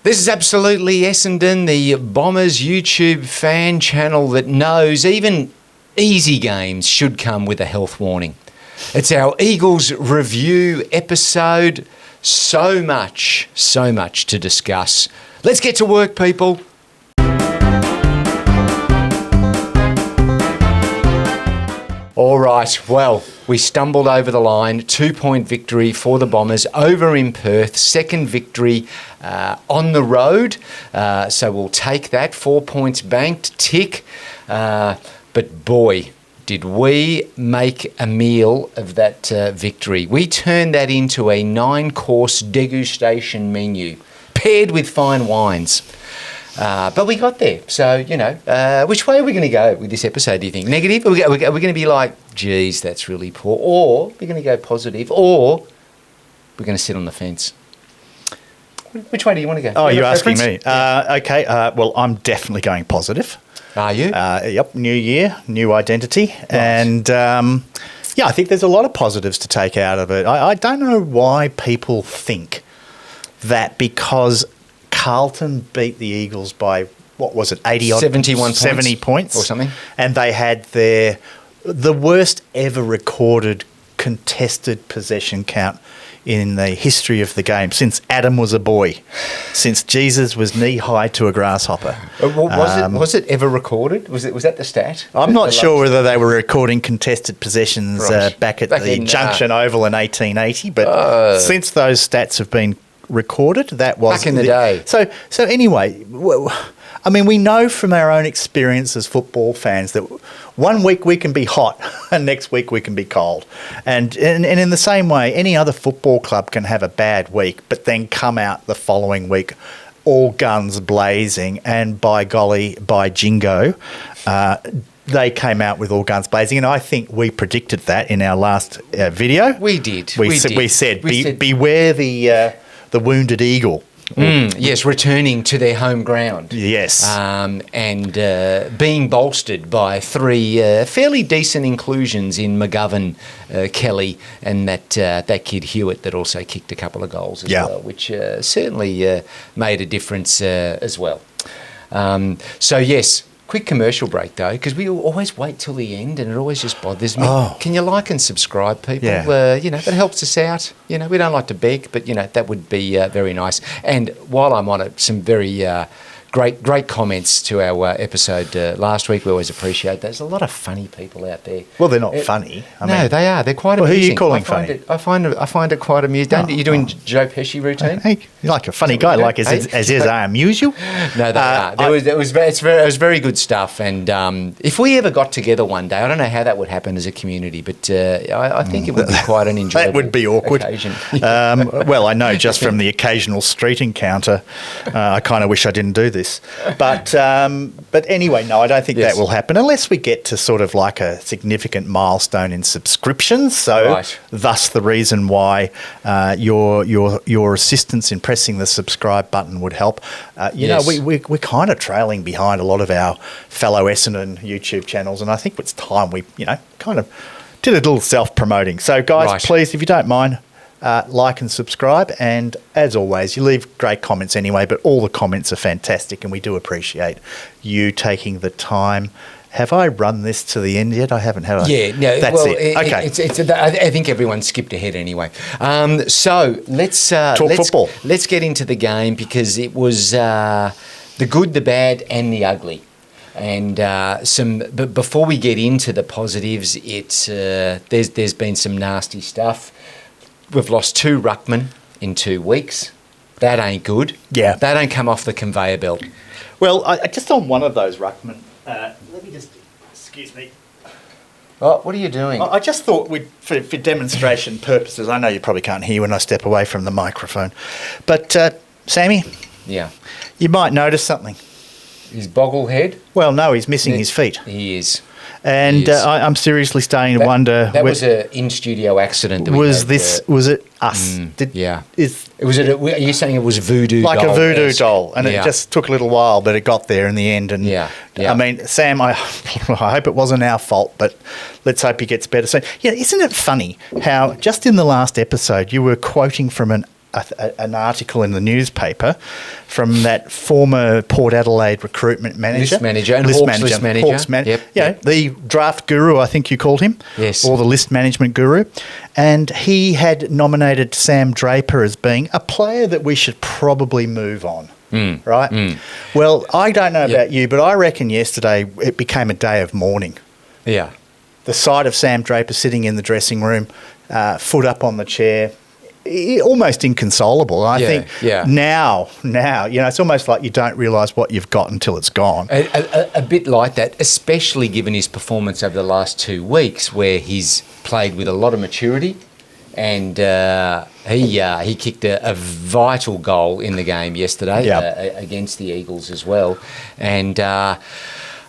This is absolutely Essendon, the Bombers YouTube fan channel that knows even easy games should come with a health warning. It's our Eagles review episode. So much to discuss. Let's get to work, people. All right, well, we stumbled over the line. 2-point victory for the Bombers over in Perth. Second victory on the road. So we'll take that. 4 points banked, tick. But boy, did we make a meal of that victory. We turned that into a 9-course degustation menu, paired with fine wines. But we got there. So, which way are we going to go with this episode, do you think? Negative? Are we going to be like, geez, that's really poor? Or we're going to go positive? Or we're going to sit on the fence? Which way do you want to go? Oh, you're asking me. Okay, well, I'm definitely going positive. Are you? Yep, new year, new identity. Right. And, I think there's a lot of positives to take out of it. I don't know why people think that because Carlton beat the Eagles by, what was it, 70 points or something. And they had the worst ever recorded contested possession count in the history of the game since Adam was a boy, since Jesus was knee-high to a grasshopper. Was it ever recorded? Was that the stat? I'm not sure whether they were recording contested possessions back at the Junction Oval in 1880, but since those stats have been recorded, that was back in the day. So anyway, we know from our own experience as football fans that 1 week we can be hot and next week we can be cold. And in the same way, any other football club can have a bad week, but then come out the following week all guns blazing, and by golly, by jingo, they came out with all guns blazing, and I think we predicted that in our last video. We did. We said, beware the wounded eagle. Yes, returning to their home ground. Yes. And being bolstered by 3 fairly decent inclusions in McGovern, Kelly, and that kid Hewitt that also kicked a couple of goals as well, which certainly made a difference as well. So, yes. Quick commercial break, though, because we always wait till the end and it always just bothers me. Oh. Can you like and subscribe, people? Yeah. That helps us out. We don't like to beg, but, that would be very nice. And while I'm on it, some very great comments to our episode last week. We always appreciate that. There's a lot of funny people out there. Well, they're not funny. No, they are. They're quite amusing. Who are you calling funny? I find it quite amusing. You're doing Joe Pesci routine? Hey, you're like a funny guy, like as I amuse you. No, they are. It was very good stuff. And if we ever got together one day, I don't know how that would happen as a community, but I think it would be quite an enjoyable That would be awkward. Occasion. Well, I know just from the occasional street encounter, I kind of wish I didn't do this. But anyway, no, I don't think that will happen unless we get to sort of like a significant milestone in subscriptions. So thus the reason why your assistance in pressing the subscribe button would help. We're kind of trailing behind a lot of our fellow Essendon YouTube channels, and I think it's time we kind of did a little self-promoting. So guys, please, if you don't mind, like and subscribe, and as always, you leave great comments anyway, but all the comments are fantastic and we do appreciate you taking the time. Have I run this to the end yet? I haven't, have I? Yeah, no. That's it. Okay. I think everyone skipped ahead anyway. So let's talk football. Let's get into the game, because it was the good, the bad, and the ugly. And but before we get into the positives, it's there's been some nasty stuff. We've lost 2 ruckmen in 2 weeks. That ain't good. Yeah. They don't come off the conveyor belt. Well, I just on one of those ruckmen, let me just, excuse me. Oh, what are you doing? I just thought for demonstration purposes, I know you probably can't hear when I step away from the microphone, but Sammy? Yeah. You might notice something. His boggle head? Well, no, he's missing his feet. He is. And I'm seriously starting to wonder. That was an in-studio accident. That was it us? Are you saying it was a voodoo doll? Like a voodoo doll. And it just took a little while, but it got there in the end. And I mean, Sam, I hope it wasn't our fault, but let's hope he gets better soon. Yeah, isn't it funny how just in the last episode you were quoting from an an article in the newspaper from that former Port Adelaide recruitment manager. List manager and Hawks manager. Yep. The draft guru, I think you called him. Yes. Or the list management guru. And he had nominated Sam Draper as being a player that we should probably move on. Right? Well, I don't know about you, but I reckon yesterday it became a day of mourning. Yeah. The sight of Sam Draper sitting in the dressing room, foot up on the chair, almost inconsolable. I think now, it's almost like you don't realise what you've got until it's gone. A bit like that, especially given his performance over the last 2 weeks, where he's played with a lot of maturity. And he kicked a vital goal in the game yesterday against the Eagles as well. And, at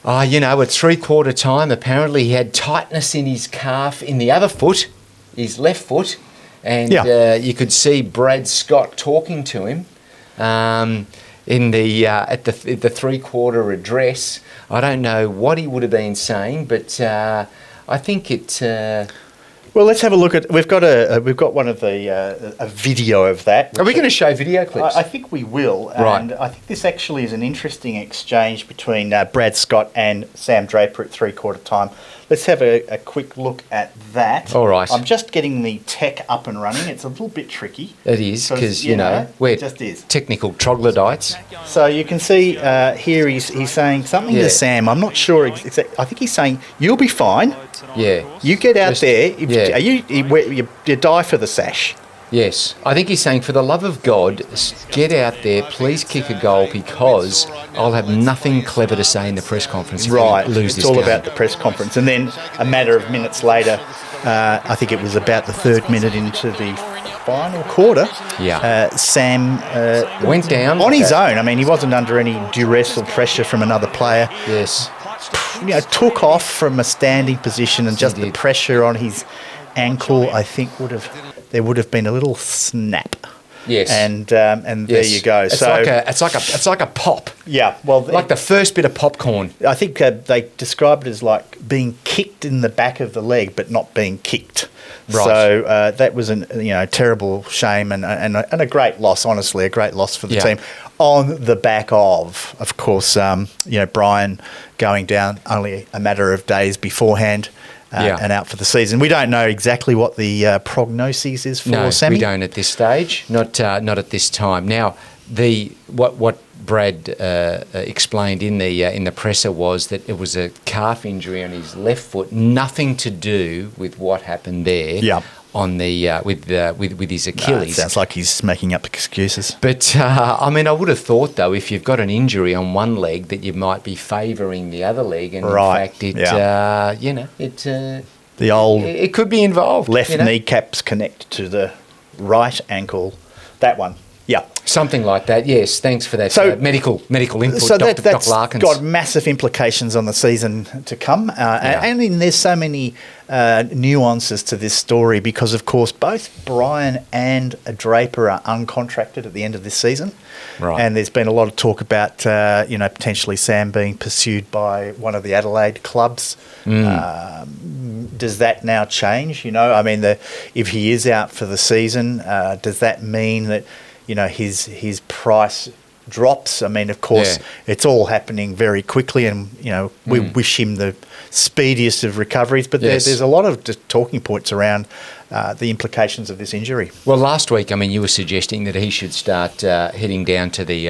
3/4 time, apparently he had tightness in his calf in the other foot, his left foot. And you could see Brad Scott talking to him in the at the 3/4 address. I don't know what he would have been saying, but I think it... Well, let's have a look at. We've got one of the a video of that. Are we going to show video clips? I think we will. Right. And I think this actually is an interesting exchange between Brad Scott and Sam Draper at 3/4 time. Let's have a quick look at that. All right. I'm just getting the tech up and running. It's a little bit tricky. It is because we're technical troglodytes. So you can see here he's saying something to Sam. I'm not sure exactly. I think he's saying you'll be fine. Yeah. You get out there. You die for the sash. Yes. I think he's saying, for the love of God, get out there, please kick a goal, because I'll have nothing clever to say in the press conference if we lose this game. It's all about the press conference. And then a matter of minutes later, I think it was about the 3rd minute into the final quarter, Sam went down on his own. I mean, he wasn't under any duress or pressure from another player. Yes. Took off from a standing position, and just the pressure on his ankle, I think there would have been a little snap. Yes. And there you go. It's like a pop. Yeah. Well, like the first bit of popcorn. I think they described it as like being kicked in the back of the leg, but not being kicked. Right. So that was a terrible shame and a great loss. Honestly, a great loss for the team. On the back of course, Brian going down only a matter of days beforehand. And out for the season. We don't know exactly what the prognosis is for Sammy. We don't at this stage. Not at this time. Now, what Brad explained in the presser was that it was a calf injury on his left foot, nothing to do with what happened there. Yeah. On the with his Achilles. Sounds like he's making up excuses. But I would have thought though, if you've got an injury on one leg, that you might be favouring the other leg, and in fact, it could be involved. Left kneecaps connect to the right ankle. That one. Yeah. Something like that, yes. Thanks for that medical input, so Dr. Larkins. Got massive implications on the season to come. And there's so many nuances to this story because, of course, both Brian and Draper are uncontracted at the end of this season. Right. And there's been a lot of talk about, potentially Sam being pursued by one of the Adelaide clubs. Does that now change? If he is out for the season, does that mean that his price drops? Of course, it's all happening very quickly, and we wish him the speediest of recoveries. But there's a lot of talking points around the implications of this injury. Well, last week, you were suggesting that he should start heading down to the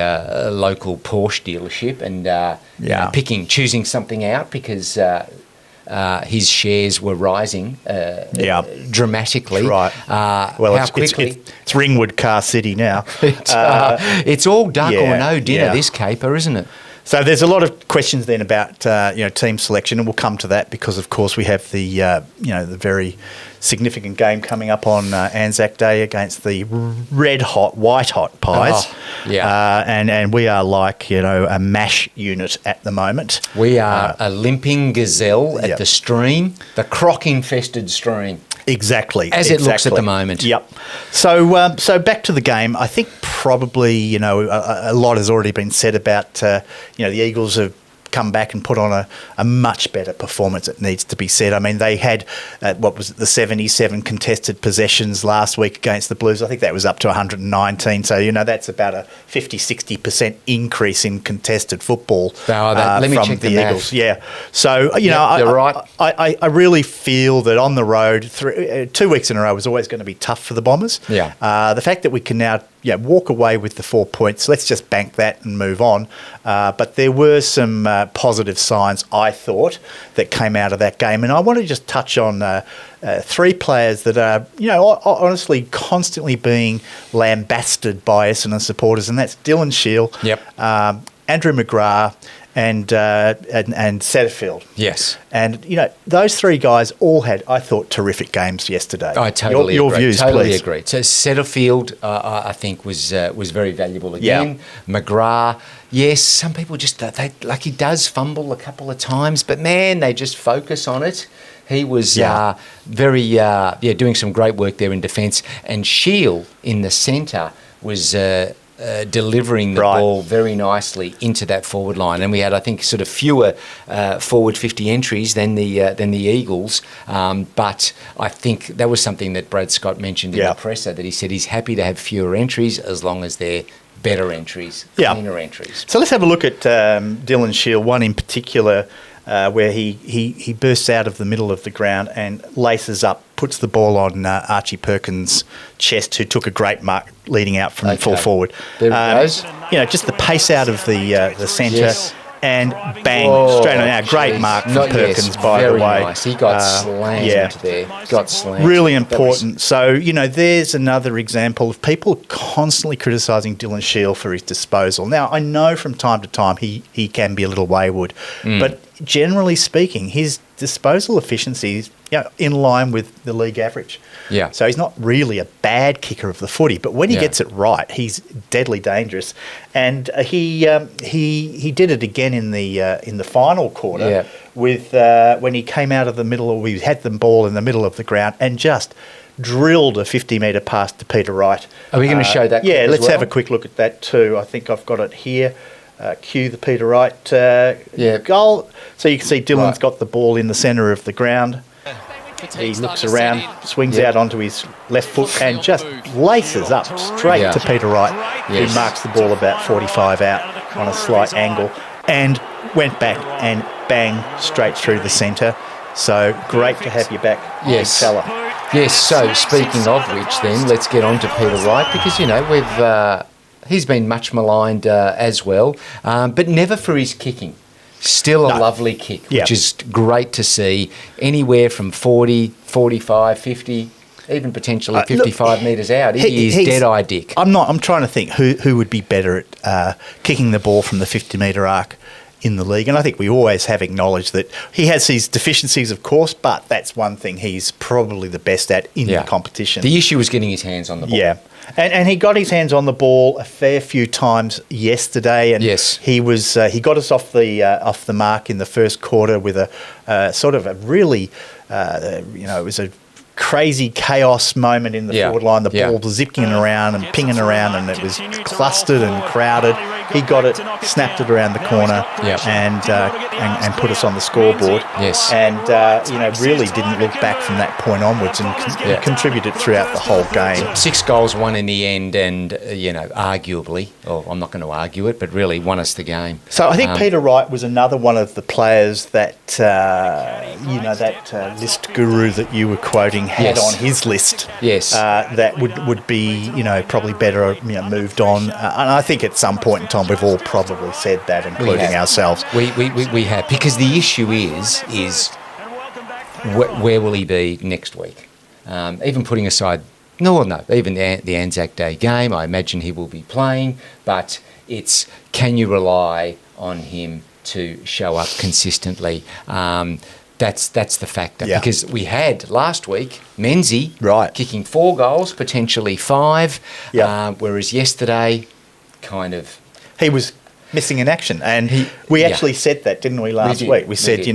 local Porsche dealership and choosing something out because. His shares were rising dramatically. Right. How quickly? It's Ringwood Car City now. It's all duck or no dinner, this caper, isn't it? So there's a lot of questions then about team selection, and we'll come to that because, of course, we have the the very significant game coming up on Anzac Day against the white hot Pies. And we are like a mash unit at the moment. We are a limping gazelle at the stream, the croc-infested stream. Exactly. As it looks at the moment. Yep. So back to the game. I think probably, a lot has already been said about, the Eagles have come back and put on a much better performance, it needs to be said. I mean, they had, the 77 contested possessions last week against the Blues. I think that was up to 119. So, that's about a 50-60% increase in contested football let me from check the the Eagles. math. Yeah. So, you're right. I really feel that on the road, 2 weeks in a row was always going to be tough for the Bombers. Yeah. The fact that we can now walk away with the 4 points, let's just bank that and move on. But there were some positive signs, I thought, that came out of that game. And I want to just touch on three players that are, honestly constantly being lambasted by Essendon supporters, and that's Dylan Shield, Andrew McGrath, and Setterfield. Yes. And, those three guys all had, I thought, terrific games yesterday. I totally your agree. views, totally please. agree. So Setterfield, I think, was very valuable again. Yeah. McGrath, yes, some people just, he does fumble a couple of times, but, man, they just focus on it. He was doing some great work there in defence. And Shield in the centre was delivering the ball very nicely into that forward line. And we had, I think, sort of fewer forward 50 entries than the Eagles. But I think that was something that Brad Scott mentioned in the presser, that he said he's happy to have fewer entries as long as they're better entries, cleaner entries. So let's have a look at Dylan Shield, one in particular, where he bursts out of the middle of the ground and laces up, puts the ball on Archie Perkins' chest, who took a great mark leading out from full forward. There it goes. Just the pace out of the centre. Yes. And bang, straight on out. Great mark from Perkins, by the way. Very nice. He got slammed there. Got slammed. Really important. So, there's another example of people constantly criticising Dylan Shield for his disposal. Now, I know from time to time he can be a little wayward, but generally speaking, his disposal efficiency is in line with the league average. Yeah. So he's not really a bad kicker of the footy, but when he gets it right, he's deadly dangerous. And he did it again in the final quarter with when he came out of the middle, or we had the ball in the middle of the ground and just drilled a 50-metre pass to Peter Wright. Are we going to show that? Yeah, let's have a quick look at that too. I think I've got it here. Cue the Peter Wright goal. So you can see Dylan's got the ball in the centre of the ground. He looks around, swings out onto his left foot and just laces up straight to Peter Wright, who marks the ball about 45 out on a slight angle, and went back and bang straight through the centre. So great to have you back, fella. Yes, so speaking of which then, let's get on to Peter Wright, because, he's been much maligned as well, but never for his kicking. Still a lovely kick, which is great to see. Anywhere from 40, 45, 50, even potentially 55 metres out. He's dead-eye Dick. I'm trying to think who would be better at kicking the ball from the 50-metre arc in the league. And I think we always have acknowledged that he has his deficiencies, of course, but that's one thing he's probably the best at in the competition. The issue was getting his hands on the ball. Yeah. And he got his hands on the ball a fair few times yesterday, and he got us off the mark in the first quarter with a sort of a really it was a crazy chaos moment in the forward line. The ball was zipping around and pinging around, and it was clustered and crowded. He got it, snapped it around the corner, and put us on the scoreboard. Yes. And really didn't look back from that point onwards, and contributed throughout the whole game. 6 goals won in the end, and arguably, or I'm not going to argue it, but really won us the game. So I think Peter Wright was another one of the players that list guru that you were quoting had on his list. Yes. That would be probably better moved on. And I think at some point in time we've all probably said that, including ourselves. We have, because the issue is where will he be next week? Even putting aside even the Anzac Day game, I imagine he will be playing, but it's, can you rely on him to show up consistently? That's the factor, because we had last week Menzie kicking 4 goals, potentially 5, whereas yesterday he was missing in action, and we actually said that, didn't we, last week? We said,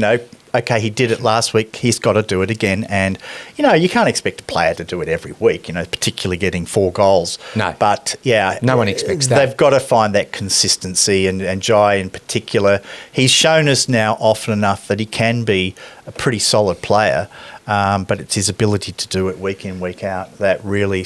okay, he did it last week, he's got to do it again. And, you can't expect a player to do it every week, particularly getting 4 goals. No. But, yeah. No one expects that. They've got to find that consistency, and Jai in particular, he's shown us now often enough that he can be a pretty solid player. But it's his ability to do it week in, week out that really,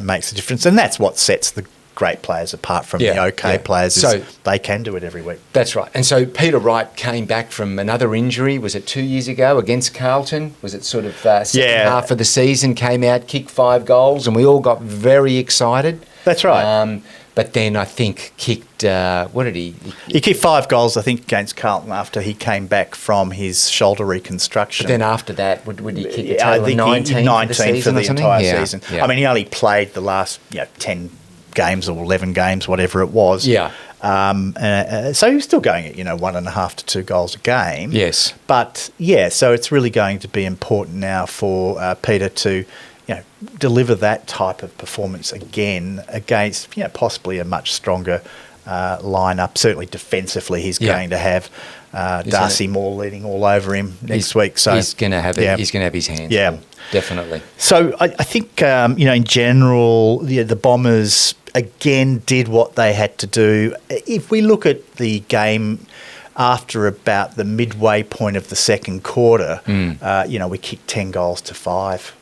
makes a difference. And that's what sets the great players apart from the okay players, is they can do it every week. That's right. And so Peter Wright came back from another injury, was it 2 years ago, against Carlton? Was it sort of second half of the season, came out, kicked 5 goals, and we all got very excited. That's right. But then I think kicked, what did he? He kicked 5 goals, I think, against Carlton after he came back from his shoulder reconstruction. But then after that, would he kick a total of 19 for the entire season? Yeah. I mean, he only played the last 10 games or 11 games, whatever it was. Yeah. So he was still going at 1.5 to 2 goals a game. Yes. But so it's really going to be important now for Peter to deliver that type of performance again against possibly a much stronger lineup. Certainly defensively, he's going to have Darcy Moore leading all over him next week. So he's going to have it. He's going to have his hands. Yeah, full, definitely. So I think in general, the Bombers again did what they had to do. If we look at the game after about the midway point of the second quarter, we kicked 10 goals to 5.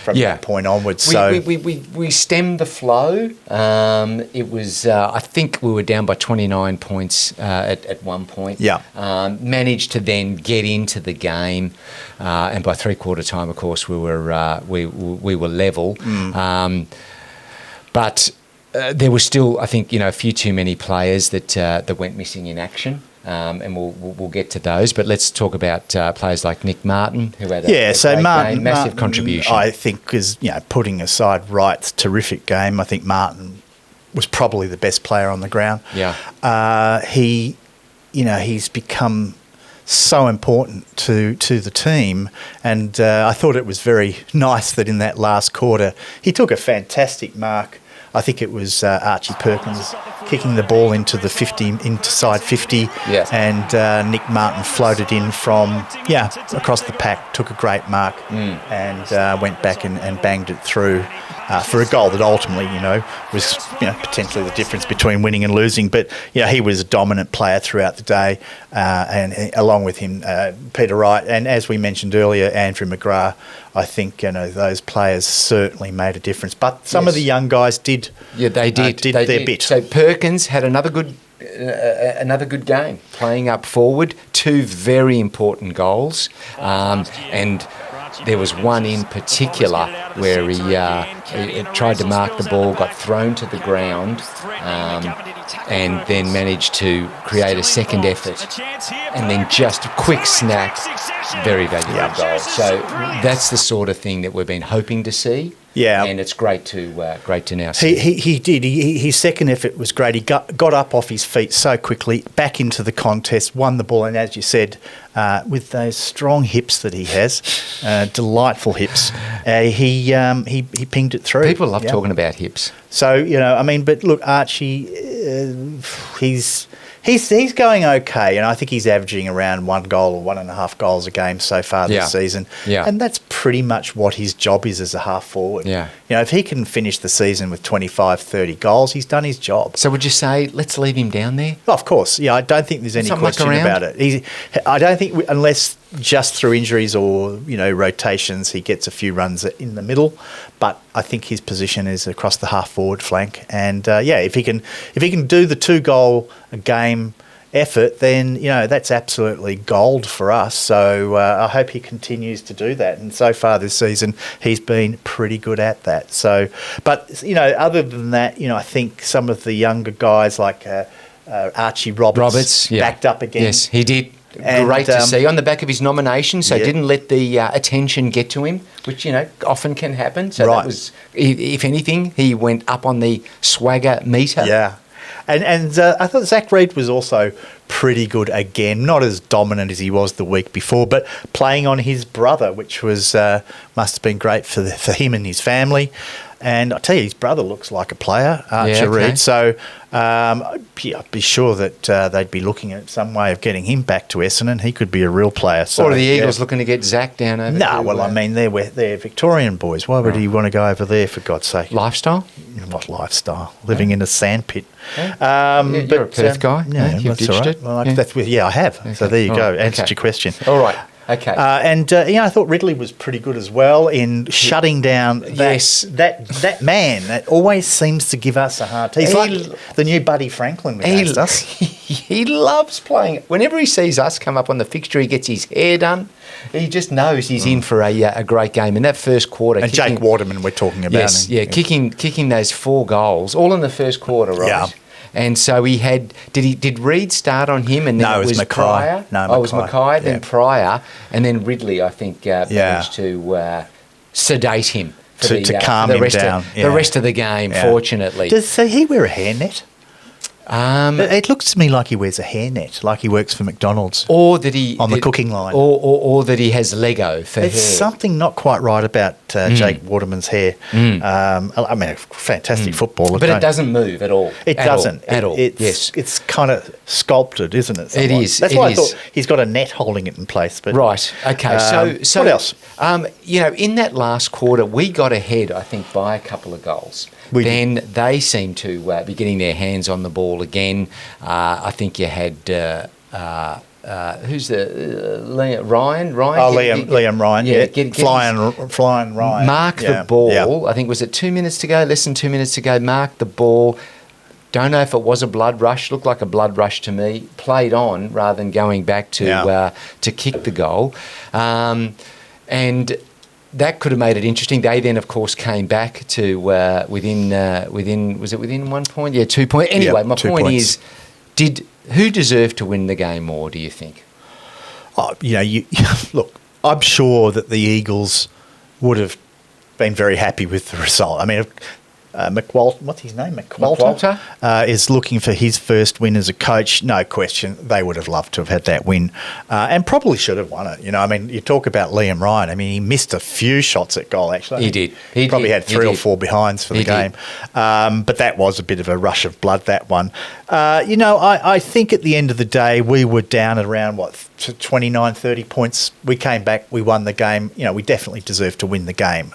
From that point onwards. We stemmed the flow. It was, I think we were down by 29 points at one point. Yeah. Managed to then get into the game, and by three-quarter time, of course, we were level. But there was still, I think, a few too many players that went missing in action. And we'll get to those, but let's talk about players like Nick Martin, who had a great game, massive contribution. I think is putting aside Wright's terrific game, I think Martin was probably the best player on the ground. Yeah, he's become so important to the team, and I thought it was very nice that in that last quarter he took a fantastic mark. I think it was Archie Perkins kicking the ball into the 50, into side 50, and Nick Martin floated in from across the pack, took a great mark, and went back and banged it through for a goal that ultimately was potentially the difference between winning and losing. But he was a dominant player throughout the day, and along with him Peter Wright, and as we mentioned earlier, Andrew McGrath. I think those players certainly made a difference, but some of the young guys did. Yeah, they did their bit. So Perkins had another good game, playing up forward, 2 very important goals, and there was one in particular where he tried to mark the ball, got thrown to the ground, and then managed to create a second effort, and then just a quick snap, very valuable goal. So that's the sort of thing that we've been hoping to see. Yeah, and it's great to now see. He did. His second effort was great. He got up off his feet so quickly, back into the contest, won the ball, and as you said, with those strong hips that he has, delightful hips, he pinged it through. People love talking about hips. So but look, Archie, he's going okay, and I think he's averaging around 1 goal or 1.5 goals a game so far this season. Yeah. And that's pretty much what his job is as a half forward. Yeah. If he can finish the season with 25, 30 goals, he's done his job. So would you say let's leave him down there? Oh, of course. Yeah, I don't think there's any question about it. I don't think unless just through injuries or rotations, he gets a few runs in the middle. But I think his position is across the half forward flank, and if he can do the 2 goal a game effort, then that's absolutely gold for us. So I hope he continues to do that. And so far this season, he's been pretty good at that. So, but other than that, I think some of the younger guys like Archie Roberts backed up again. Yes, he did. And, great to see on the back of his nomination, so didn't let the attention get to him, which often can happen. So that was, if anything, he went up on the swagger meter. Yeah, and I thought Zach Reid was also pretty good again, not as dominant as he was the week before, but playing on his brother, which was must have been great for him and his family. And I tell you, his brother looks like a player, Archer Reid. So I'd be sure that they'd be looking at some way of getting him back to Essendon. He could be a real player. So, or are the Eagles looking to get Zach down over No, well, I mean, they're Victorian boys. Why would he want to go over there, for God's sake? Lifestyle? What lifestyle? Living in a sandpit. You're a Perth guy. Yeah, You've that's all right. it. Well, I have. Okay. So there you go. Answered your question. All right. Okay. I thought Ridley was pretty good as well in shutting down that man that always seems to give us a hard time. He's like the new Buddy Franklin against us. He loves playing. Whenever he sees us come up on the fixture, he gets his hair done. He just knows he's in for a great game. In that first quarter, and Jake Waterman, we're talking about. Yes, kicking those 4 goals, all in the first quarter, right? Yeah. And so he had. Did Reid start on him, and then it was Pryor? No, it was Mackay, then Pryor, and then Ridley. I think managed to sedate him to calm him down. The rest of the game, fortunately. Does he wear a hairnet? It looks to me like he wears a hairnet, like he works for McDonald's, or that he on the cooking line, or that he has Lego for hair. There's something not quite right about Jake Waterman's hair. I mean, a fantastic footballer, but it doesn't move at all. It doesn't at all. It's kind of sculpted, isn't it? It is. That's why I thought he's got a net holding it in place. But right. Okay. So what else? In that last quarter, we got ahead, I think, by a couple of goals. Then they seemed to be getting their hands on the ball again. I think you had who's the Ryan? Liam Ryan. Yeah, flying Ryan. Mark the ball. Yeah. I think was it 2 minutes to go? Less than 2 minutes to go. Mark the ball. Don't know if it was a blood rush. Looked like a blood rush to me. Played on rather than going back to kick the goal, and that could have made it interesting. They then, of course, came back to within. Was it within 1 point? Yeah, 2 points. Anyway, my point is, who deserved to win the game more? Do you think? Oh, look. I'm sure that the Eagles would have been very happy with the result. I mean, what's his name? McQualter is looking for his first win as a coach. No question, they would have loved to have had that win, and probably should have won it. I mean, you talk about Liam Ryan. I mean, he missed a few shots at goal. Actually, he did. He probably had 3 or 4 behinds for the game. But that was a bit of a rush of blood. That one. I think at the end of the day, we were down at around 29, 30 points. We came back. We won the game. We definitely deserved to win the game.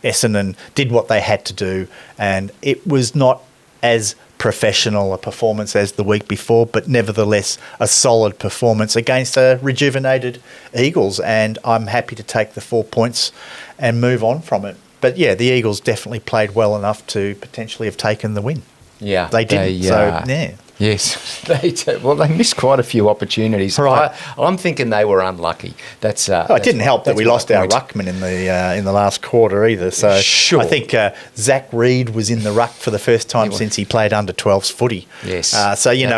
Essendon did what they had to do. And it was not as professional a performance as the week before, but nevertheless a solid performance against a rejuvenated Eagles. And I'm happy to take the 4 points and move on from it. But yeah, the Eagles definitely played well enough to potentially have taken the win. Yeah, they did. Yes, they missed quite a few opportunities. Right. I'm thinking they were unlucky. It didn't help that we lost our ruckman in the last quarter either. So sure. I think Zach Reid was in the ruck for the first time since he played under 12s footy. Yes.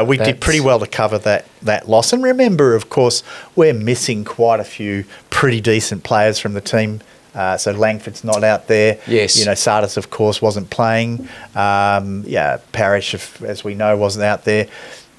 We did pretty well to cover that loss. And remember, of course, we're missing quite a few pretty decent players from the team. So Langford's not out there. Yes. Sardis, of course, wasn't playing. Parrish, as we know, wasn't out there.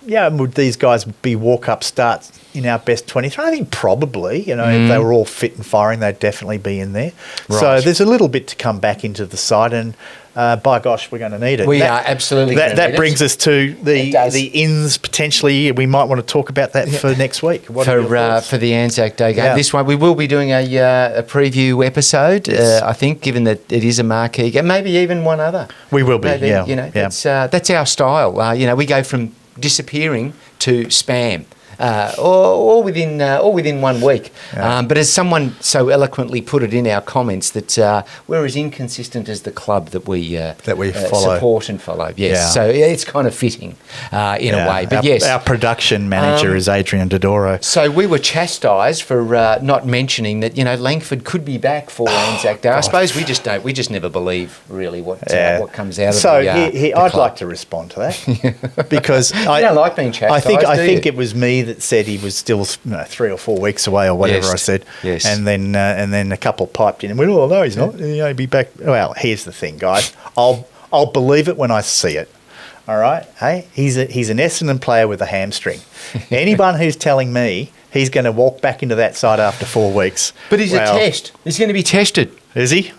Yeah, would these guys be walk-up starts in our best 23? I think probably. If they were all fit and firing, they'd definitely be in there. Right. So there's a little bit to come back into the side, and by gosh, we're going to need it. We are absolutely going to need it. That brings us to the ins potentially. We might want to talk about that for next week. For the Anzac Day game. Yeah. This one, we will be doing a preview episode, yes. I think, given that it is a marquee game. Maybe even one other. We will be, maybe, that's our style. We go from disappearing to spam. Or within 1 week. Yeah. But as someone so eloquently put it in our comments, that we're as inconsistent as the club that we support and follow. Yes, yeah. So it's kind of fitting in a way. But our production manager is Adrian Dodoro. So we were chastised for not mentioning that Langford could be back for Anzac Day. I suppose we just never believe really what comes out of the I'd like to respond to that because I don't like being chastised. I think it was me that said he was still 3 or 4 weeks away or whatever. Yes. I said. Yes. And then a couple piped in and went, oh no, he's not. He'll be back. Well, here's the thing, guys. I'll believe it when I see it. All right. Hey, he's an Essendon player with a hamstring. Anyone who's telling me he's going to walk back into that side after 4 weeks. But he's a test. He's going to be tested. Is he?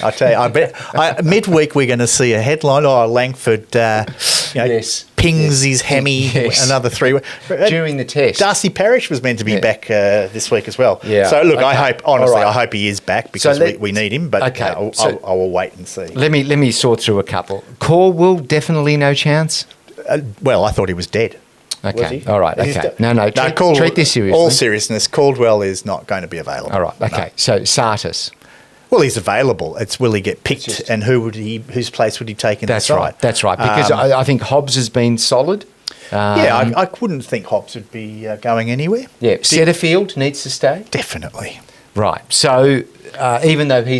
I tell you, I bet midweek we're going to see a headline. Oh, Langford, pings his hemi another 3 weeks during the test. Darcy Parish was meant to be back this week as well. Yeah. So look, Okay. I hope he is back because we need him. But Okay. I will wait and see. Let me sort through a couple. Corwell, definitely no chance. Well, I thought he was dead. Okay. Was he? All right. Okay. No. Treat this seriously. All seriousness, Caldwell is not going to be available. All right. Okay. No. So Sartis. Well, he's available. It's will he get picked, and whose place would he take in the side? That's right. Because I think Hobbs has been solid. I wouldn't think Hobbs would be going anywhere. Yeah. Setterfield needs to stay. Definitely. Right. So even though he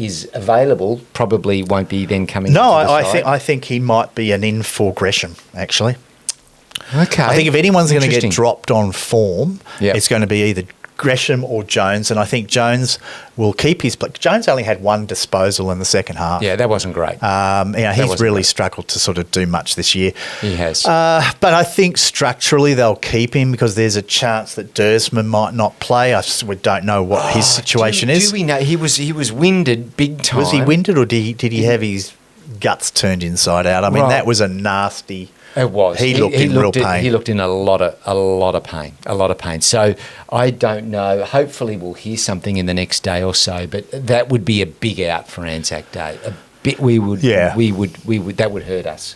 is available, probably won't be then coming. No, into the side. I think he might be an in for Gresham actually. Okay. I think if anyone's going to get dropped on form, it's going to be either Gresham or Jones, and I think Jones will keep his place. Jones only had one disposal in the second half. Yeah, that wasn't great. He's really struggled to sort of do much this year. He has. But I think structurally they'll keep him because there's a chance that Dersman might not play. We don't know what his situation is. Do we know he was winded big time? Was he winded or did he have his guts turned inside out? I mean, that was a nasty. It was. He looked in real pain. He looked in a lot of pain. So I don't know. Hopefully we'll hear something in the next day or so. But that would be a big out for Anzac Day. A bit. We would. That would hurt us.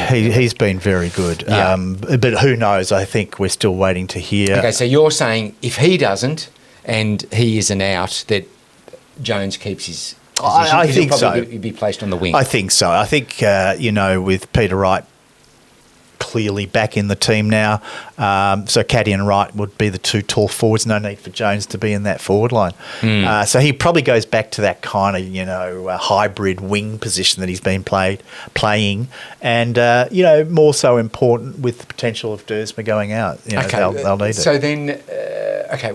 He's been very good. Yeah. But who knows? I think we're still waiting to hear. Okay, so you're saying if he doesn't and he is an out, that Jones keeps his position? I think so. He'd be placed on the wing. I think so. I think with Peter Wright clearly back in the team now. So Caddy and Wright would be the two tall forwards. No need for Jones to be in that forward line. So he probably goes back to that kind of, hybrid wing position that he's been playing. And, more so important with the potential of Dersma going out. They'll need it. So then,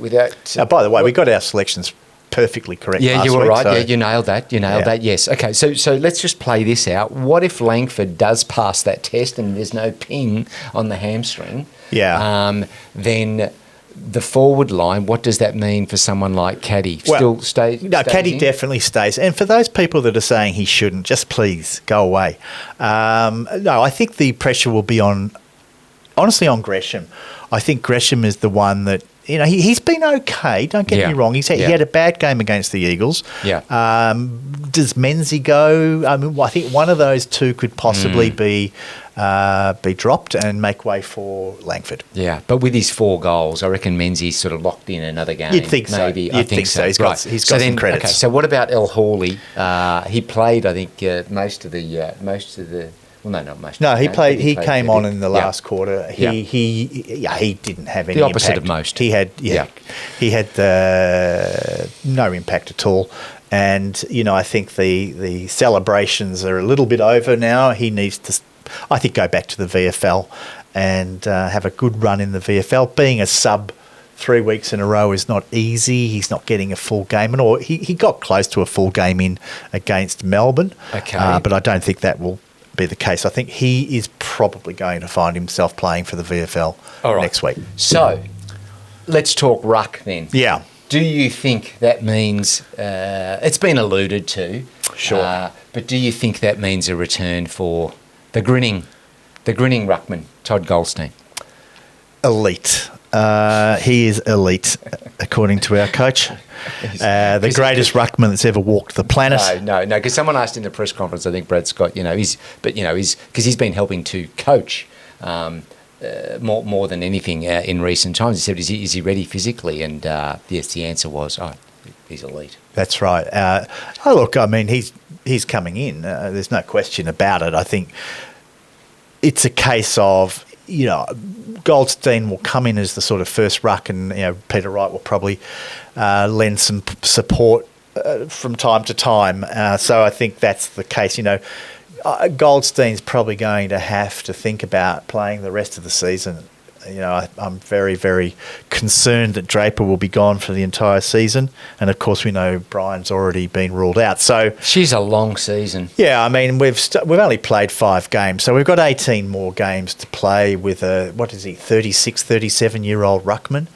without... by the way, we got our selections perfectly correct. Yeah, you were week, right. so. Yeah, you nailed that. That. Yes. Okay. So let's just play this out. What if Langford does pass that test and there's no ping on the hamstring? Yeah. Then the forward line. What does that mean for someone like Caddy? Still stay? No, Caddy definitely stays. And for those people that are saying he shouldn't, just please go away. No, I think the pressure will be on Gresham. I think Gresham is the one that. He's been okay. Don't get me wrong. He had a bad game against the Eagles. Yeah. Does Menzies go? I mean, I think one of those two could possibly be dropped and make way for Langford. Yeah, but with his 4 goals, I reckon Menzies sort of locked in another game. You'd think so. Maybe. You'd think so. He's got some credits. Okay, so what about El Hawley? He played, I think, most of the. Well, no, not most. No, he played. He came on in the last quarter. He didn't have any. The opposite impact. of most. He had no impact at all. And I think the celebrations are a little bit over now. He needs to, I think, go back to the VFL and have a good run in the VFL. Being a sub 3 weeks in a row is not easy. He's not getting a full game, and he got close to a full game in against Melbourne. Okay, but I don't think that will be the case. I think he is probably going to find himself playing for the VFL next week. So, let's talk ruck then. Yeah. Do you think that means it's been alluded to? Sure. But do you think that means a return for the grinning ruckman, Todd Goldstein? Elite. He is elite, according to our coach. The greatest ruckman that's ever walked the planet. No, because someone asked in the press conference, I think Brad Scott, because he's been helping to coach more than anything in recent times. He said, is he ready physically? And yes, the answer was, he's elite. That's right. Look, I mean, he's coming in. There's no question about it. I think it's a case of, Goldstein will come in as the sort of first ruck, and Peter Wright will probably lend some support from time to time. So I think that's the case. Goldstein's probably going to have to think about playing the rest of the season. I'm very, very concerned that Draper will be gone for the entire season, and of course we know Brian's already been ruled out. So she's a long season. Yeah, I mean we've only played 5 games, so we've got 18 more games to play with a 36, 37-year-old ruckman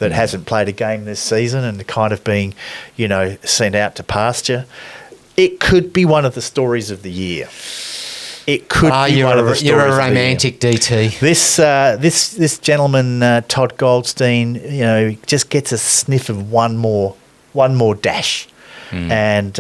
that hasn't played a game this season and kind of being, sent out to pasture. It could be one of the stories of the year. It could be one of the stories. You're a romantic, DT. This gentleman, Todd Goldstein, just gets a sniff of one more dash. And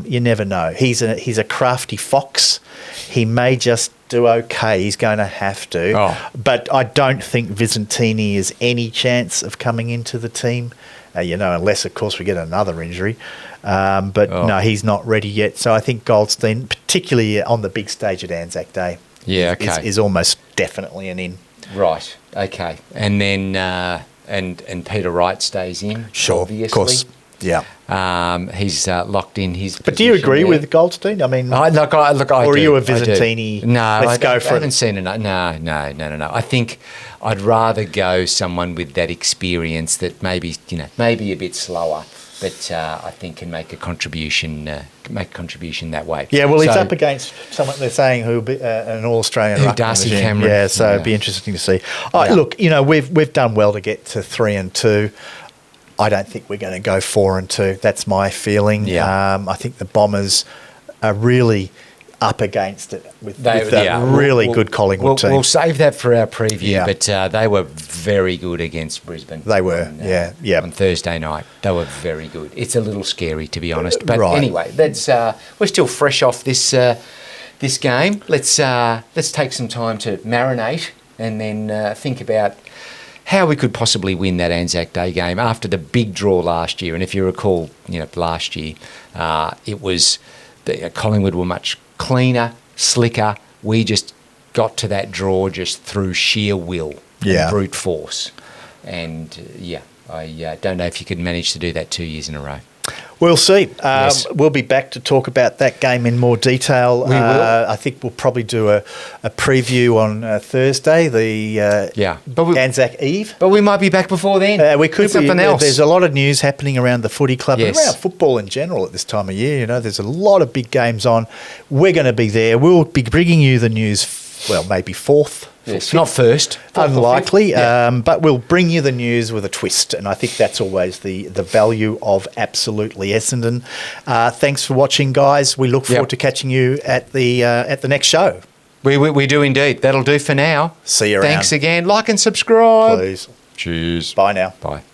you never know. He's a crafty fox. He may just do okay. He's going to have to. Oh. But I don't think Vicentini has any chance of coming into the team, unless, of course, we get another injury. No, he's not ready yet. So I think Goldstein, particularly on the big stage at Anzac Day, is almost definitely an in. Right. Okay. And then and Peter Wright stays in. Sure. Obviously. Of course. Yeah. He's locked in his. But do you agree with Goldstein? I mean, I or are you a Vicentini? No, I haven't seen enough. No. I think I'd rather go someone with that experience that maybe a bit slower, but I think can make a contribution. That way. Yeah, well, he's up against someone they're saying who'll be an All-Australian. Darcy Cameron. Yeah, so it'd be interesting to see. Look, we've done well to get to 3-2. I don't think we're going to go 4-2. That's my feeling. Yeah. I think the Bombers are really up against it with that really good Collingwood team. We'll save that for our preview, but they were very good against Brisbane. They were, on Thursday night. They were very good. It's a little scary, to be honest. But anyway, we're still fresh off this game. Let's take some time to marinate and then think about how we could possibly win that Anzac Day game after the big draw last year. And if you recall, last year, it was Collingwood were much cleaner, slicker. We just got to that draw just through sheer will and brute force. And, I don't know if you could manage to do that 2 years in a row. We'll see. We'll be back to talk about that game in more detail. We will. I think we'll probably do a preview on Thursday, the Anzac Eve. But we might be back before then. We could be. Something else. There's a lot of news happening around the footy club and around football in general at this time of year. There's a lot of big games on. We're going to be there. We'll be bringing you the news, maybe fourth. Yes, not first. Unlikely, but we'll bring you the news with a twist, and I think that's always the value of Absolutely Essendon. Thanks for watching, guys. We look forward to catching you at the next show. We do indeed. That'll do for now. See you around. Thanks again. Like and subscribe. Please. Cheers. Bye now. Bye.